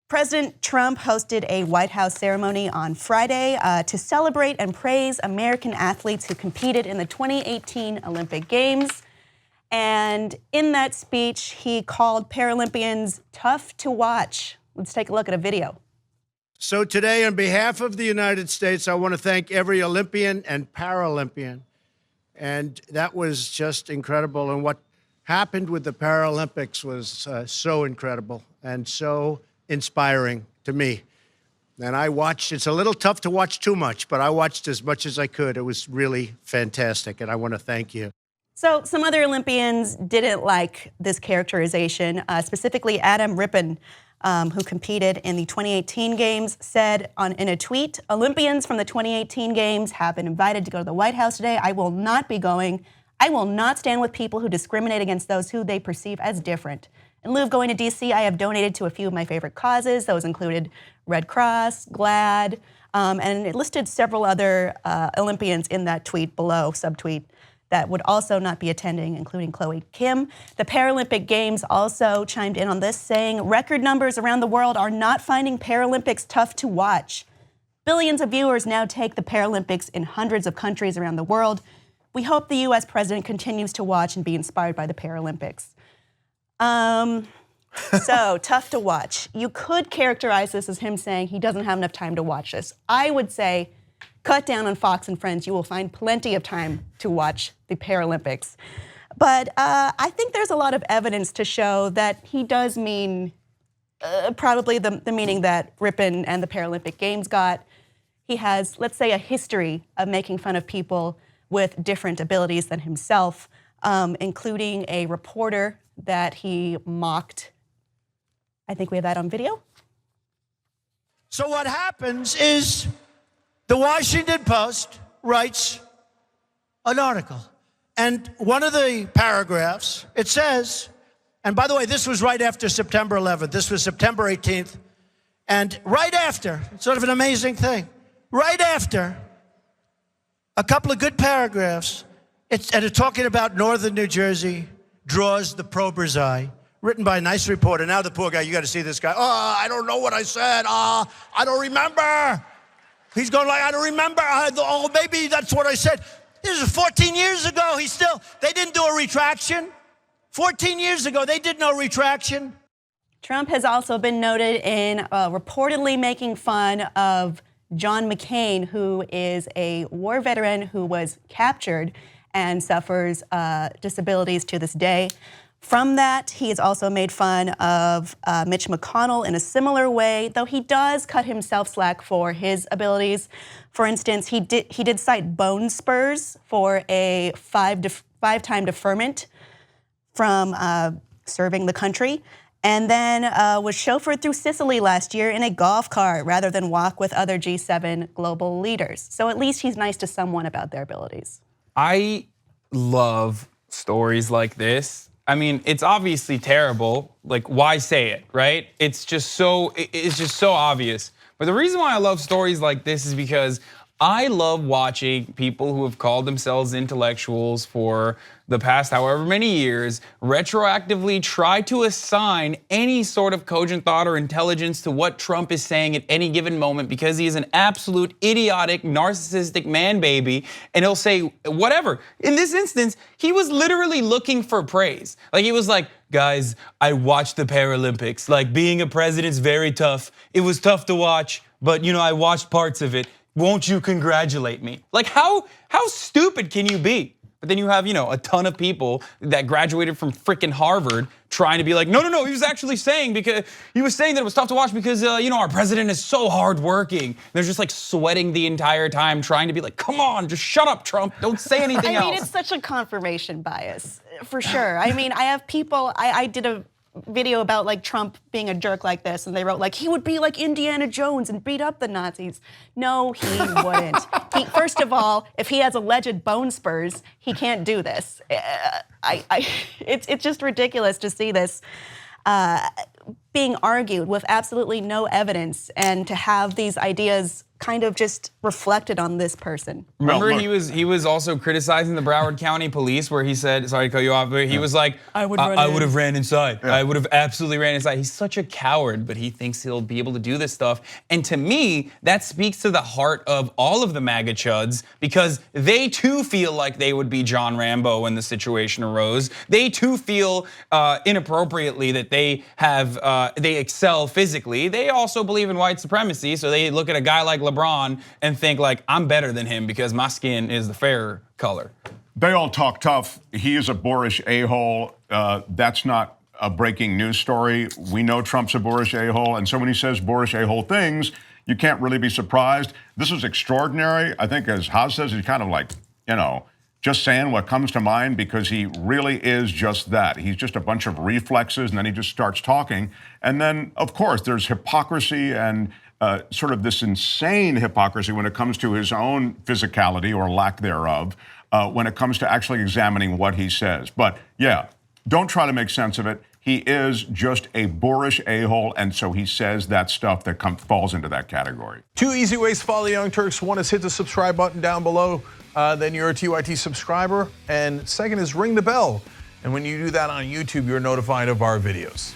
President Trump hosted a White House ceremony on Friday to celebrate and praise American athletes who competed in the 2018 Olympic Games. And in that speech, he called Paralympians tough to watch. Let's take a look at a video. So today, on behalf of the United States, I want to thank every Olympian and Paralympian. And that was just incredible. And what happened with the Paralympics was so incredible and so inspiring to me. And I watched, it's a little tough to watch too much, but I watched as much as I could. It was really fantastic, and I want to thank you. So some other Olympians didn't like this characterization, specifically Adam Rippon, who competed in the 2018 Games, said in a tweet, "Olympians from the 2018 Games have been invited to go to the White House today. I will not be going. I will not stand with people who discriminate against those who they perceive as different. In lieu of going to DC, I have donated to a few of my favorite causes. Those included Red Cross, GLAAD, and it listed several other Olympians in that tweet below, subtweet, that would also not be attending, including Chloe Kim. The Paralympic Games also chimed in on this, saying record numbers around the world are not finding Paralympics tough to watch. Billions of viewers now take the Paralympics in hundreds of countries around the world. We hope the U.S. president continues to watch and be inspired by the Paralympics." So tough to watch. You could characterize this as him saying he doesn't have enough time to watch this. I would say cut down on Fox and Friends. You will find plenty of time to watch the Paralympics. But I think there's a lot of evidence to show that he does mean probably the meaning that Rippon and the Paralympic Games got. He has, let's say, a history of making fun of people with different abilities than himself, including a reporter that he mocked. I think we have that on video. So what happens is the Washington Post writes an article. And one of the paragraphs, it says, and by the way, this was right after September 11th. This was September 18th. And right after, it's sort of an amazing thing, right after a couple of good paragraphs, it's talking about northern New Jersey, draws the prober's eye, written by a nice reporter. Now the poor guy, you got to see this guy. Oh, I don't know what I said. I don't remember. He's going like, I don't remember. Oh, maybe that's what I said. This is 14 years ago. They didn't do a retraction. 14 years ago, they did no retraction. Trump has also been noted in reportedly making fun of John McCain, who is a war veteran who was captured and suffers disabilities to this day. From that, he has also made fun of Mitch McConnell in a similar way, though he does cut himself slack for his abilities. For instance, he did cite bone spurs for a five-time deferment from serving the country, and then was chauffeured through Sicily last year in a golf cart rather than walk with other G7 global leaders. So at least he's nice to someone about their abilities. I love stories like this. I mean, it's obviously terrible. Like, why say it, right? It's just so obvious. But the reason why I love stories like this is because I love watching people who have called themselves intellectuals for the past however many years retroactively try to assign any sort of cogent thought or intelligence to what Trump is saying at any given moment because he is an absolute idiotic, narcissistic man baby, and he'll say whatever. In this instance, he was literally looking for praise. Like, he was like, guys, I watched the Paralympics. Like, being a president's very tough. It was tough to watch, but I watched parts of it. Won't you congratulate me? Like, how stupid can you be? But then you have, a ton of people that graduated from freaking Harvard trying to be like, no, he was actually saying that it was tough to watch because, our president is so hardworking. They're just like sweating the entire time trying to be like, come on, just shut up, Trump. Don't say anything else. I mean, it's such a confirmation bias, for sure. I mean, I have people, I did a video about like Trump being a jerk like this, and they wrote like he would be like Indiana Jones and beat up the Nazis. No, he wouldn't. First of all, if he has alleged bone spurs, he can't do this. It's just ridiculous to see this. being argued with absolutely no evidence, and to have these ideas kind of just reflected on this person. Remember, he was also criticizing the Broward County Police, where he said, sorry to cut you off, but he was like, I would have ran inside. I would have absolutely ran inside. He's such a coward, but he thinks he'll be able to do this stuff. And to me, that speaks to the heart of all of the MAGA chuds, because they too feel like they would be John Rambo when the situation arose. They too feel inappropriately that they excel physically. They also believe in white supremacy, so they look at a guy like LeBron and think like, I'm better than him because my skin is the fairer color. They all talk tough. He is a boorish a-hole. That's not a breaking news story. We know Trump's a boorish a-hole, and so when he says boorish a-hole things, you can't really be surprised. This is extraordinary. I think, as Haas says, he's kind of like, just saying what comes to mind, because he really is just that. He's just a bunch of reflexes, and then he just starts talking. And then, of course, there's hypocrisy and sort of this insane hypocrisy when it comes to his own physicality or lack thereof, when it comes to actually examining what he says. But yeah, don't try to make sense of it. He is just a boorish a-hole, and so he says that stuff that falls into that category. 2 easy ways to follow the Young Turks. One is hit the subscribe button down below, then you're a TYT subscriber. And second is ring the bell. And when you do that on YouTube, you're notified of our videos.